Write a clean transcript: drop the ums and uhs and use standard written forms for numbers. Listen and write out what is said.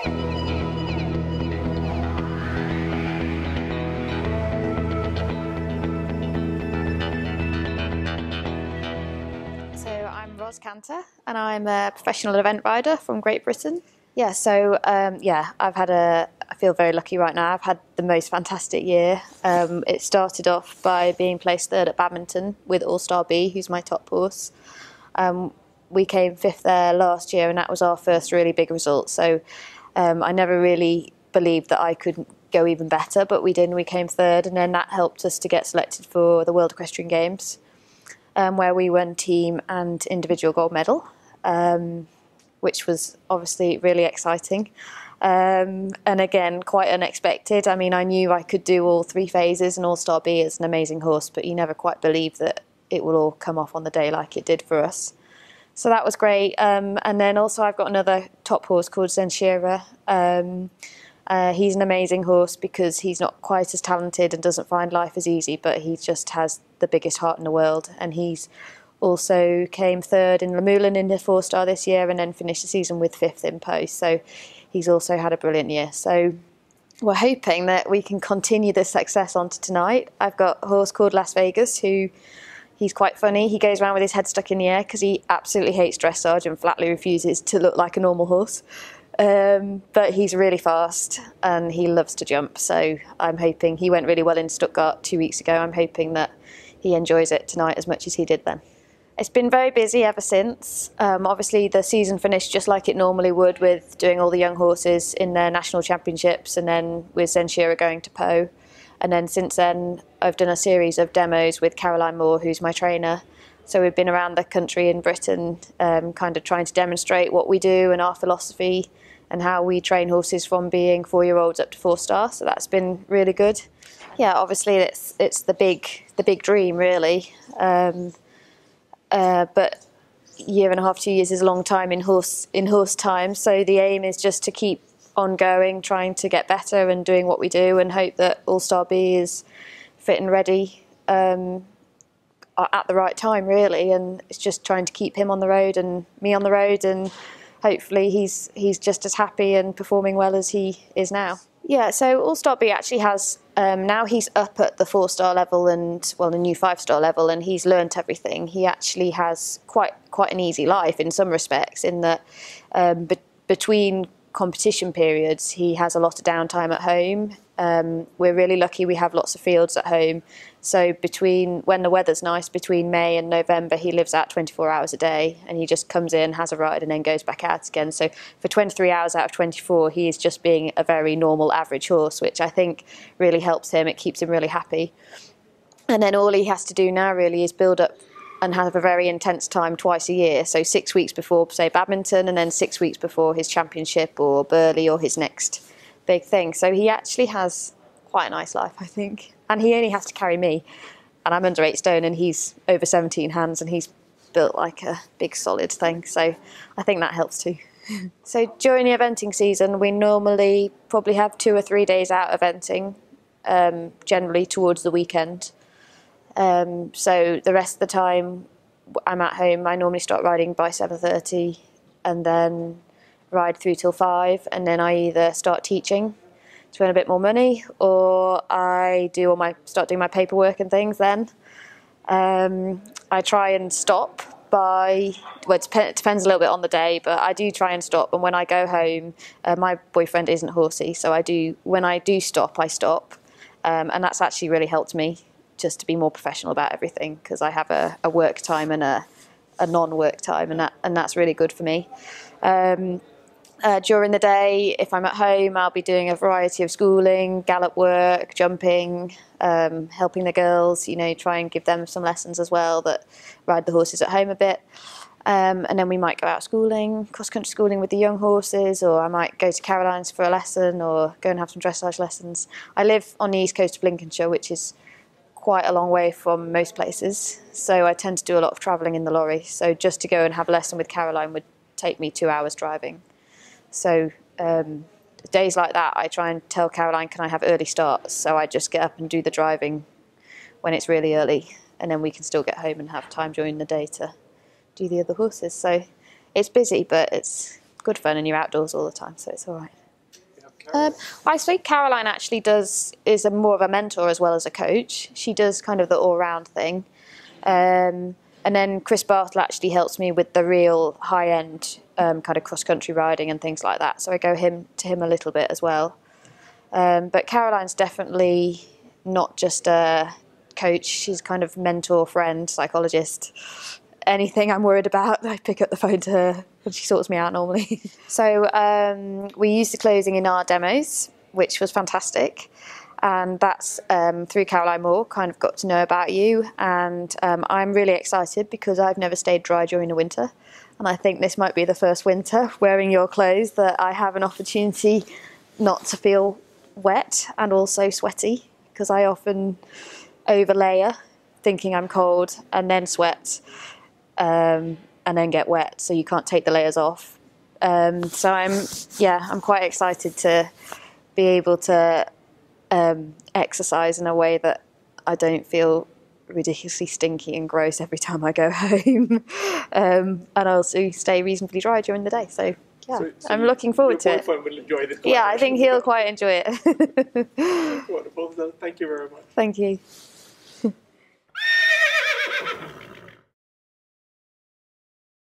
So I'm Ros Canter and I'm a professional event rider from Great Britain. Yeah, so I feel very lucky right now. I've had the most fantastic year. It started off by being placed third at badminton with All Star B, who's my top horse. We came fifth there last year and that was our first really big result. So I never really believed that I could go even better, but we did, and we came third, and then that helped us to get selected for the World Equestrian Games, where we won team and individual gold medal, which was obviously really exciting. And again, quite unexpected. I mean, I knew I could do all three phases, and All Star B is an amazing horse, but you never quite believe that it will all come off on the day like it did for us. So that was great. And then also I've got another top horse called Stierna. He's an amazing horse because he's not quite as talented and doesn't find life as easy, but he just has the biggest heart in the world. And he's also came third in Le Moulin in the 4-star this year and then finished the season with fifth in post. So he's also had a brilliant year. So we're hoping that we can continue this success on to tonight. I've got a horse called Las Vegas who he's quite funny. He goes around with his head stuck in the air because he absolutely hates dressage and flatly refuses to look like a normal horse. But he's really fast and he loves to jump. So I'm hoping, he went really well in Stuttgart 2 weeks ago. I'm hoping that he enjoys it tonight as much as he did then. It's been very busy ever since. Obviously the season finished just like it normally would, with doing all the young horses in their national championships and then with Zenshira going to Po. And then since then I've done a series of demos with Caroline Moore, who's my trainer. So we've been around the country in Britain kind of trying to demonstrate what we do and our philosophy and how we train horses from being 4-year-olds up to 4-star. So that's been really good. Yeah, obviously it's the big dream really. But year and a half, 2 years is a long time in horse time. So the aim is just to keep on going, trying to get better and doing what we do, and hope that All Star B is fit and ready at the right time really. And it's just trying to keep him on the road and me on the road, and hopefully he's just as happy and performing well as he is now. Yeah, so All Star B actually has, now he's up at the 4-star level and, well, the new 5-star level, and he's learnt everything. He actually has quite an easy life in some respects, in that between competition periods he has a lot of downtime at home. We're really lucky we have lots of fields at home. So between, when the weather's nice, between May and November, he lives out 24 hours a day, and he just comes in, has a ride and then goes back out again. So for 23 hours out of 24, he is just being a very normal average horse, which I think really helps him. It keeps him really happy. And then all he has to do now really is build up and have a very intense time twice a year. So 6 weeks before, say, badminton, and then 6 weeks before his championship or Burghley or his next big thing. So he actually has quite a nice life, I think. And he only has to carry me, and I'm under 8 stone and he's over 17 hands and he's built like a big solid thing. So I think that helps too. So during the eventing season, we normally probably have 2 or 3 days out eventing, generally towards the weekend. So the rest of the time I'm at home. I normally start riding by 7:30 and then ride through till 5, and then I either start teaching to earn a bit more money, or I do start doing my paperwork and things then. I try and stop by, well, it depends a little bit on the day, but I do try and stop. And when I go home, my boyfriend isn't horsey, so when I do stop, I stop. And that's actually really helped me just to be more professional about everything, because I have a work time and a non-work time, and that's really good for me. During the day, if I'm at home, I'll be doing a variety of schooling, gallop work, jumping, helping the girls, try and give them some lessons as well, that ride the horses at home a bit. And then we might go out schooling, cross-country schooling with the young horses, or I might go to Caroline's for a lesson or go and have some dressage lessons. I live on the east coast of Lincolnshire, which is quite a long way from most places, so I tend to do a lot of travelling in the lorry. So just to go and have a lesson with Caroline would take me 2 hours driving. So days like that, I try and tell Caroline, can I have early starts? So I just get up and do the driving when it's really early, and then we can still get home and have time during the day to do the other horses. So it's busy, but it's good fun, and you're outdoors all the time, so it's all right. I think Caroline actually is more of a mentor as well as a coach. She does kind of the all-round thing. And then Chris Bartle actually helps me with the real high-end kind of cross-country riding and things like that. So I go to him a little bit as well. But Caroline's definitely not just a coach. She's kind of mentor, friend, psychologist. Anything I'm worried about, I pick up the phone to her and she sorts me out normally. So we used the closing in our demos, which was fantastic. And that's through Caroline Moore, kind of got to know about you. And I'm really excited because I've never stayed dry during the winter. And I think this might be the first winter wearing your clothes that I have an opportunity not to feel wet and also sweaty, because I often overlayer thinking I'm cold and then sweat. And then get wet, so you can't take the layers off. So I'm quite excited to be able to exercise in a way that I don't feel ridiculously stinky and gross every time I go home, and also stay reasonably dry during the day. So so I'm looking forward to it. Your boyfriend will enjoy this. Yeah, I think he'll quite enjoy it. Wonderful. So thank you very much. Thank you.